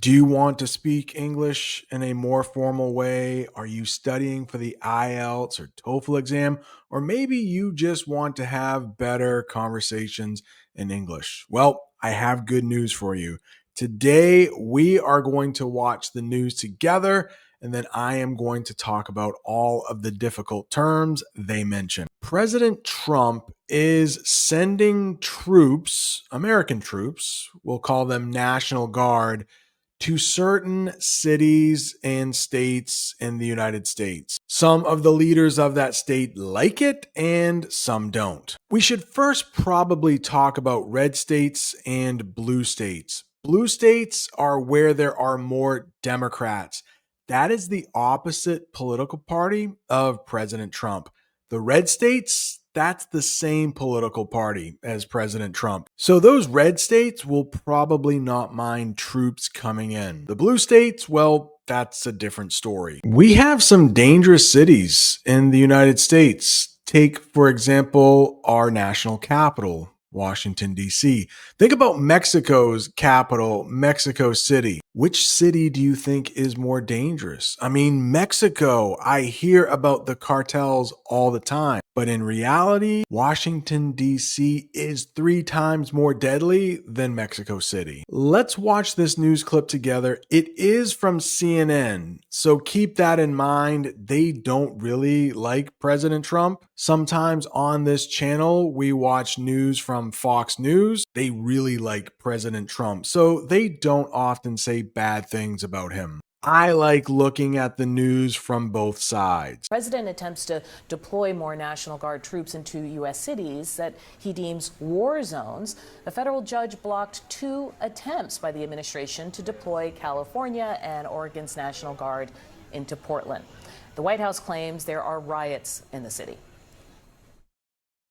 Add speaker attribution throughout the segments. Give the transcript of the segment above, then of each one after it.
Speaker 1: Do you want to speak English in a more formal way? Are you studying for the IELTS or TOEFL exam? Or maybe you just want to have better conversations in English? Well, I have good news for you. Today, we are going to watch the news together, and then I am going to talk about all of the difficult terms they mention. President Trump is sending troops, American troops, we'll call them National Guard, to certain cities and states in the United States. Some of the leaders of that state like it and some don't. We should first probably talk about red states and blue states. Blue states are where there are more Democrats. That is the opposite political party of President Trump. The red states, that's the same political party as President Trump. So those red states will probably not mind troops coming in. The blue states, well, that's a different story. We have some dangerous cities in the United States. Take, for example, our national capital, Washington, D.C. Think about Mexico's capital, Mexico City. Which city do you think is more dangerous? I mean, Mexico, I hear about the cartels all the time. But in reality, Washington, D.C. is 3 times more deadly than Mexico City. Let's watch this news clip together. It is from CNN, so keep that in mind. They don't really like President Trump. Sometimes on this channel, we watch news from Fox News. They really like President Trump, so they don't often say bad things about him. I like looking at the news from both sides.
Speaker 2: The president attempts to deploy more National Guard troops into U.S. cities that he deems war zones. A federal judge blocked 2 attempts by the administration to deploy California and Oregon's National Guard into Portland. The White House claims there are riots in the city.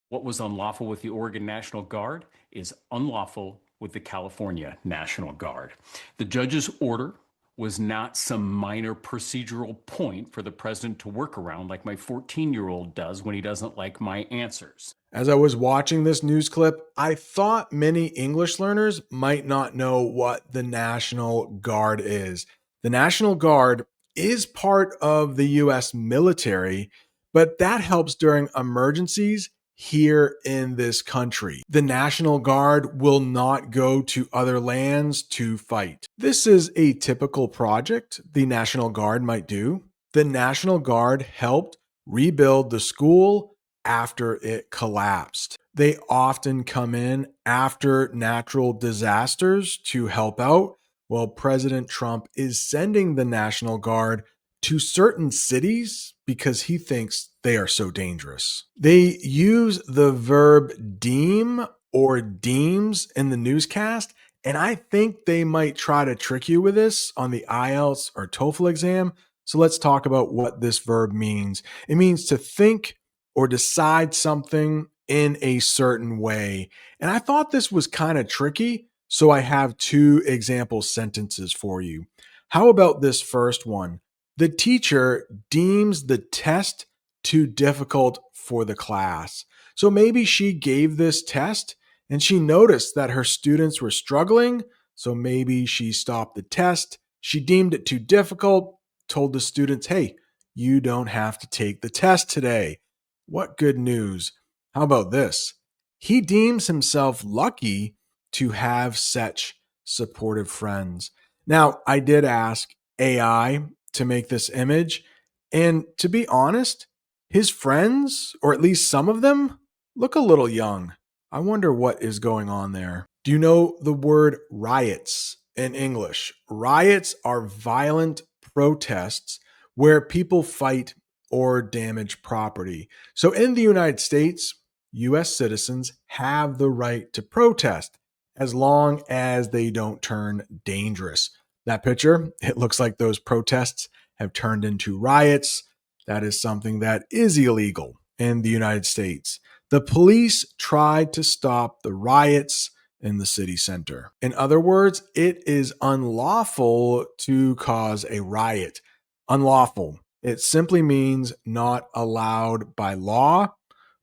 Speaker 3: What was unlawful with the Oregon National Guard is unlawful with the California National Guard. The judge's order was not some minor procedural point for the president to work around like my 14-year-old does when he doesn't like my answers.
Speaker 1: As I was watching this news clip, I thought many English learners might not know what the National Guard is. The National Guard is part of the U.S. military, but that helps during emergencies here in this country. The National Guard will not go to other lands to fight. This is a typical project the National Guard might do. The National Guard helped rebuild the school after it collapsed. They often come in after natural disasters to help out. Well, President Trump is sending the National Guard to certain cities because he thinks they are so dangerous. They use the verb deem or deems in the newscast, and I think they might try to trick you with this on the IELTS or TOEFL exam. So let's talk about what this verb means. It means to think or decide something in a certain way. And I thought this was kind of tricky, so I have 2 example sentences for you. How about this first one? The teacher deems the test too difficult for the class. So maybe she gave this test and she noticed that her students were struggling. So maybe she stopped the test. She deemed it too difficult, told the students, hey, you don't have to take the test today. What good news. How about this? He deems himself lucky to have such supportive friends. Now, I did ask AI to make this image, and to be honest, his friends, or at least some of them, look a little young. I wonder what is going on there. Do you know the word riots in English? Riots are violent protests where people fight or damage property. So in the United States, U.S. citizens have the right to protest as long as they don't turn dangerous. That picture, it looks like those protests have turned into riots. That is something that is illegal in the United States. The police tried to stop the riots in the city center. In other words, it is unlawful to cause a riot. Unlawful. It simply means not allowed by law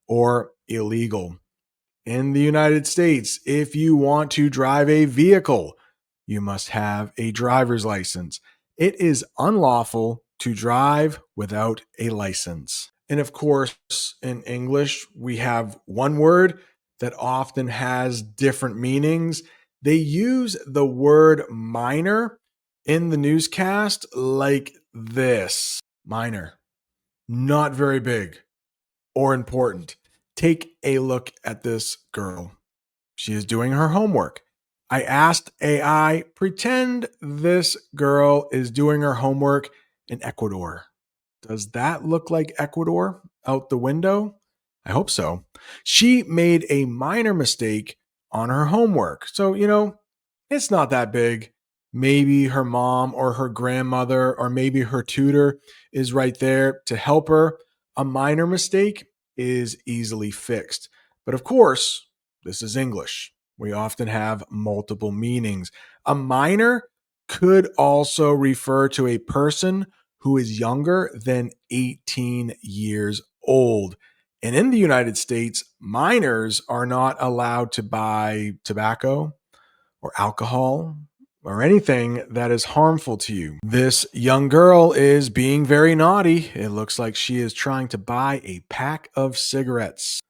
Speaker 1: or illegal. In the United States, if you want to drive a vehicle, You must have a driver's license. It is unlawful to drive without a license. And of course, in English, we have one word that often has different meanings. They use the word minor in the newscast like this: minor, not very big or important. Take a look at this girl. She is doing her homework. I asked AI, pretend this girl is doing her homework in Ecuador. Does that look like Ecuador out the window? I hope so. She made a minor mistake on her homework. So, it's not that big. Maybe her mom or her grandmother or maybe her tutor is right there to help her. A minor mistake is easily fixed. But of course, this is English. We often have multiple meanings. A minor could also refer to a person who is younger than 18 years old. And in the United States, minors are not allowed to buy tobacco or alcohol or anything that is harmful to you. This young girl is being very naughty. It looks like she is trying to buy a pack of cigarettes.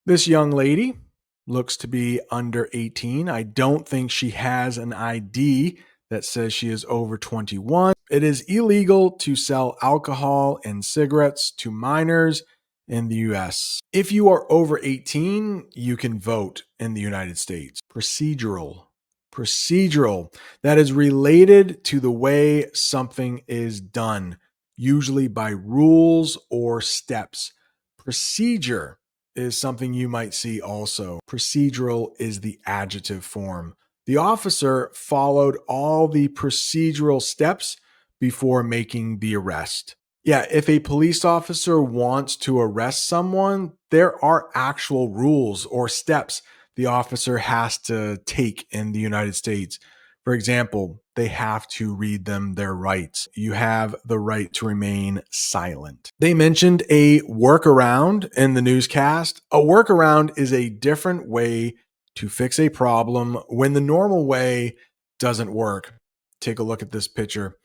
Speaker 1: This young lady looks to be under 18. I don't think she has an ID that says she is over 21. It is illegal to sell alcohol and cigarettes to minors in the US. If you are over 18, you can vote in the United States. Procedural. Procedural. That is related to the way something is done, usually by rules or steps. Procedure is something you might see also. Procedural is the adjective form. The officer followed all the procedural steps before making the arrest. Yeah, if a police officer wants to arrest someone, there are actual rules or steps the officer has to take in the United States. For example, they have to read them their rights. You have the right to remain silent. They mentioned a workaround in the newscast. A workaround is a different way to fix a problem when the normal way doesn't work. Take a look at this picture.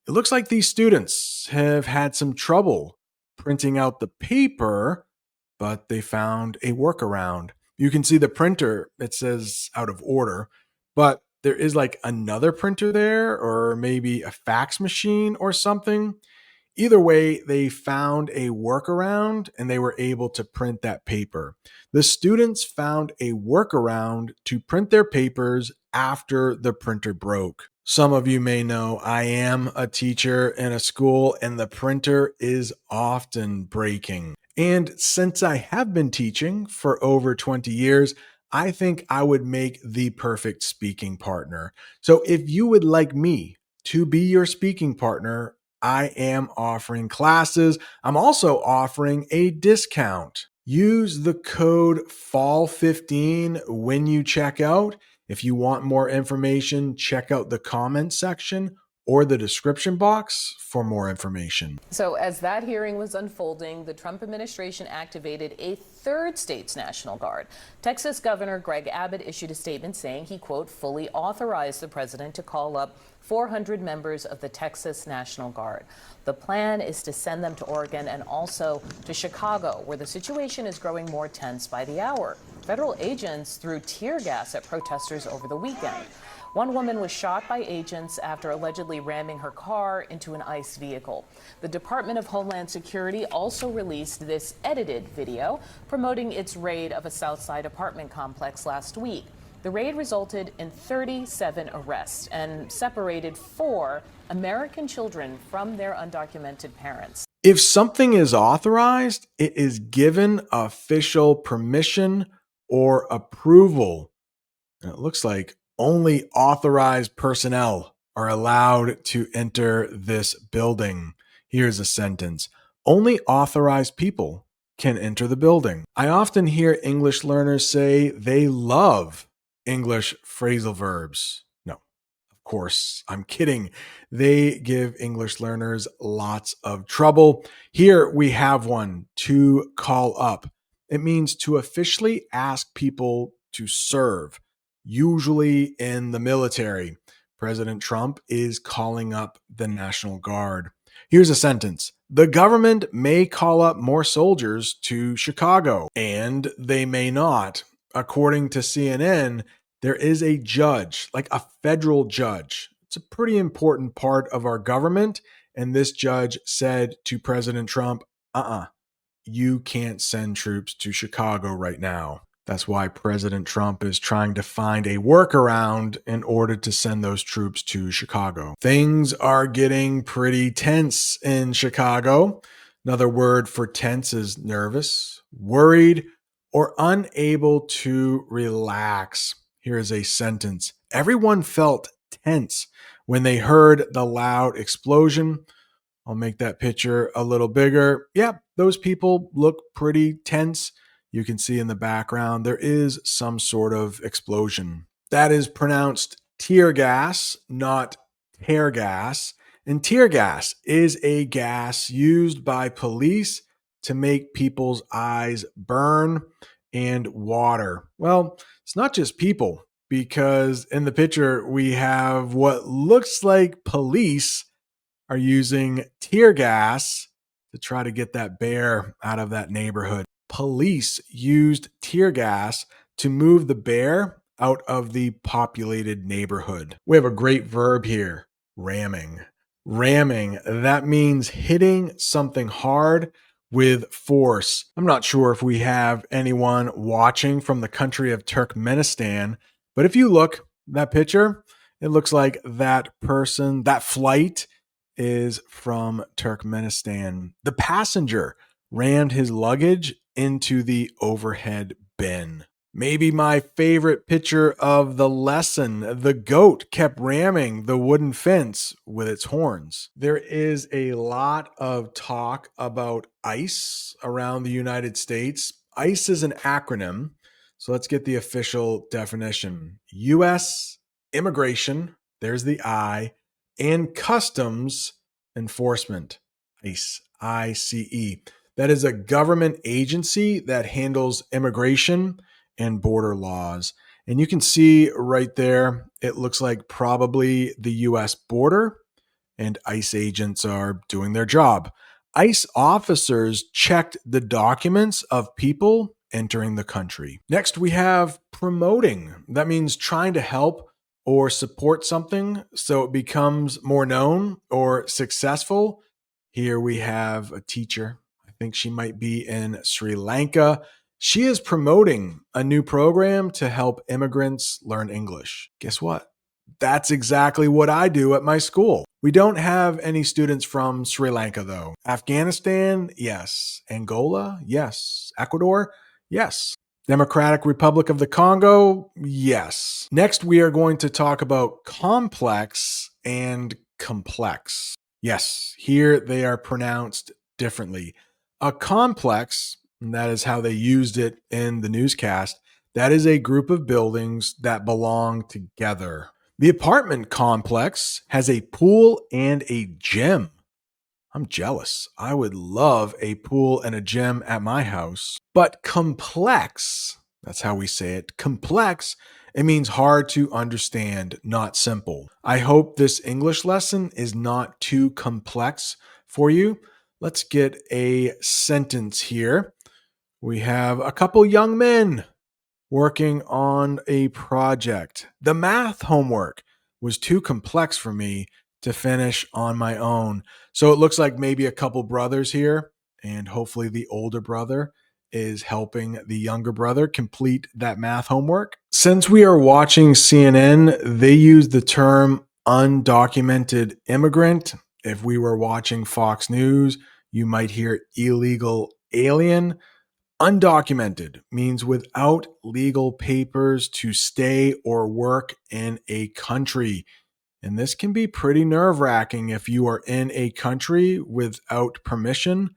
Speaker 1: It looks like these students have had some trouble printing out the paper, but they found a workaround. You can see the printer, it says out of order, but there is like another printer there, or maybe a fax machine or something. Either way, they found a workaround and they were able to print that paper. The students found a workaround to print their papers after the printer broke. Some of you may know I am a teacher in a school and the printer is often breaking. And since I have been teaching for over 20 years, I think I would make the perfect speaking partner. So if you would like me to be your speaking partner, I am offering classes. I'm also offering a discount. Use the code FALL15 when you check out. If you want more information, check out the comment section or the description box for more information.
Speaker 2: So, as that hearing was unfolding, the Trump administration activated a third state's National Guard. Texas Governor Greg Abbott issued a statement saying he, quote, fully authorized the president to call up 400 members of the Texas National Guard. The plan is to send them to Oregon and also to Chicago, where the situation is growing more tense by the hour. Federal agents threw tear gas at protesters over the weekend. One woman was shot by agents after allegedly ramming her car into an ICE vehicle. The Department of Homeland Security also released this edited video promoting its raid of a Southside apartment complex last week. The raid resulted in 37 arrests and separated 4 American children from their undocumented parents.
Speaker 1: If something is authorized, it is given official permission or approval. And it looks like only authorized personnel are allowed to enter this building. Here's a sentence: only authorized people can enter the building. I often hear English learners say they love English phrasal verbs. No, of course, I'm kidding. They give English learners lots of trouble. Here we have one: to call up. It means to officially ask people to serve, usually in the military. President Trump is calling up the National Guard. Here's a sentence. The government may call up more soldiers to Chicago, and they may not. According to CNN, there is a judge, like a federal judge. It's a pretty important part of our government. And this judge said to President Trump, you can't send troops to Chicago right now. That's why President Trump is trying to find a workaround in order to send those troops to Chicago. Things are getting pretty tense in Chicago. Another word for tense is nervous, worried, or unable to relax. Here is a sentence. Everyone felt tense when they heard the loud explosion. I'll make that picture a little bigger. Yep, those people look pretty tense. You can see in the background there is some sort of explosion. That is pronounced tear gas, not tear gas. And tear gas is a gas used by police to make people's eyes burn and water. Well, it's not just people, because in the picture we have what looks like police are using tear gas to try to get that bear out of that neighborhood. Police used tear gas to move the bear out of the populated neighborhood. We have a great verb here, ramming. Ramming, that means hitting something hard with force. I'm not sure if we have anyone watching from the country of Turkmenistan, but if you look, that picture, it looks like that person, that flight is from Turkmenistan. The passenger rammed his luggage into the overhead bin. Maybe my favorite picture of the lesson, the goat kept ramming the wooden fence with its horns. There is a lot of talk about ICE around the United States. ICE is an acronym, so let's get the official definition. U.S. Immigration, there's the I, and Customs Enforcement, ICE, ICE. That is a government agency that handles immigration and border laws. And you can see right there, it looks like probably the US border, and ICE agents are doing their job. ICE officers checked the documents of people entering the country. Next, we have promoting. That means trying to help or support something so it becomes more known or successful. Here we have a teacher. I think she might be in Sri Lanka. She is promoting a new program to help immigrants learn English. Guess what? That's exactly what I do at my school. We don't have any students from Sri Lanka, though. Afghanistan, yes. Angola, yes. Ecuador, yes. Democratic Republic of the Congo, yes. Next, we are going to talk about complex and complex. Yes, here they are pronounced differently. A complex, and that is how they used it in the newscast, that is a group of buildings that belong together. The apartment complex has a pool and a gym. I'm jealous. I would love a pool and a gym at my house. But complex, that's how we say it, complex, it means hard to understand, not simple. I hope this English lesson is not too complex for you. Let's get a sentence here. We have a couple young men working on a project. The math homework was too complex for me to finish on my own. So it looks like maybe a couple brothers here, and hopefully the older brother is helping the younger brother complete that math homework. Since we are watching CNN, they use the term undocumented immigrant. If we were watching Fox News, you might hear illegal alien. Undocumented means without legal papers to stay or work in a country. And this can be pretty nerve-wracking if you are in a country without permission.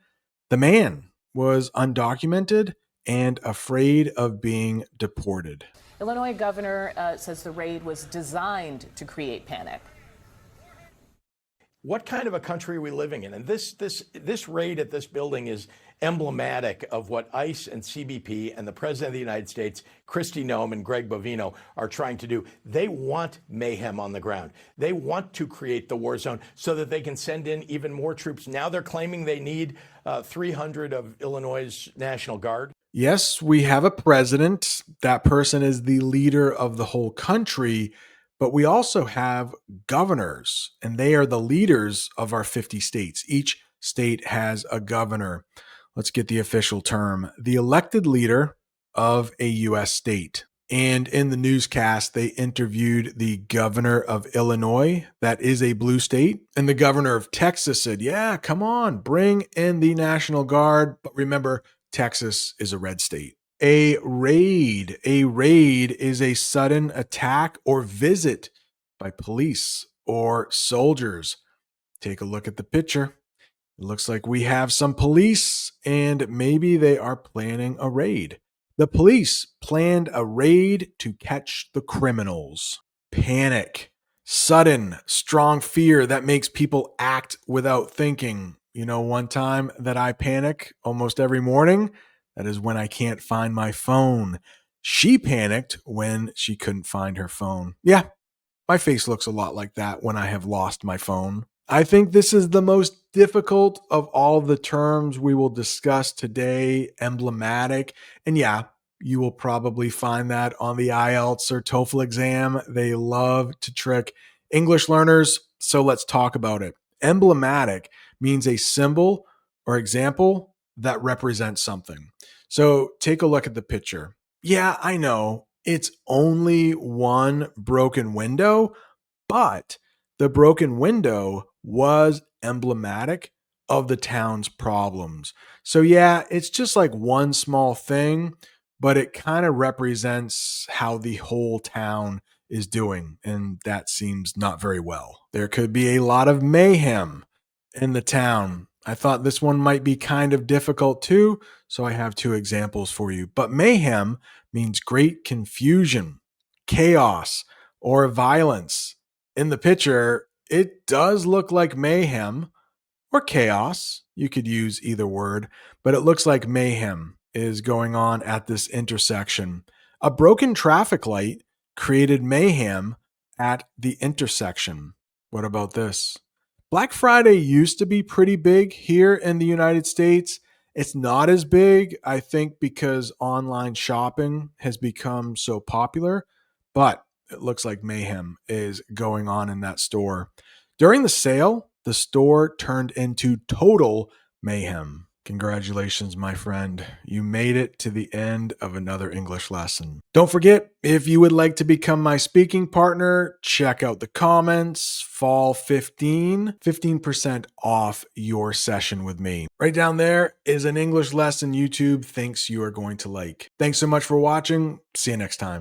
Speaker 1: The man was undocumented and afraid of being deported.
Speaker 2: Illinois governor says the raid was designed to create panic.
Speaker 4: what kind of a country are we living in? And this raid at this building is emblematic of what ICE and CBP and the President of the United States, Kristi Noem and Greg Bovino, are trying to do. They want mayhem on the ground. They want to create the war zone so that they can send in even more troops. Now they're claiming they need 300 of Illinois' National Guard.
Speaker 1: Yes, we have a president. That person is the leader of the whole country. But we also have governors, and they are the leaders of our 50 states. Each state has a governor. Let's get the official term: the elected leader of a U.S. state. And in the newscast, they interviewed the governor of Illinois. That is a blue state. And the governor of Texas said, yeah, come on, bring in the National Guard. But remember, Texas is a red state. A raid is a sudden attack or visit by police or soldiers. Take a look at the picture. It looks like we have some police, and maybe they are planning a raid. The police planned a raid to catch the criminals. Panic. Sudden, strong fear that makes people act without thinking. You know, one time that I panic almost every morning, that is when I can't find my phone. She panicked when she couldn't find her phone. Yeah, my face looks a lot like that when I have lost my phone. I think this is the most difficult of all the terms we will discuss today, emblematic. And yeah, you will probably find that on the IELTS or TOEFL exam. They love to trick English learners. So let's talk about it. Emblematic means a symbol or example that represents something. So take a look at the picture. Yeah, I know it's only one broken window, but the broken window was emblematic of the town's problems. So yeah, it's just like one small thing, but it kind of represents how the whole town is doing, and that seems not very well. There could be a lot of mayhem in the town. I thought this one might be kind of difficult too, so I have two examples for you. But mayhem means great confusion, chaos, or violence. In the picture, it does look like mayhem or chaos. You could use either word, but it looks like mayhem is going on at this intersection. A broken traffic light created mayhem at the intersection. What about this? Black Friday used to be pretty big here in the United States. It's not as big, I think, because online shopping has become so popular, but it looks like mayhem is going on in that store. During the sale, the store turned into total mayhem. Congratulations, my friend. You made it to the end of another English lesson. Don't forget, if you would like to become my speaking partner, check out the comments. Fall 15% off your session with me. Right down there is an English lesson YouTube thinks you are going to like. Thanks so much for watching. See you next time.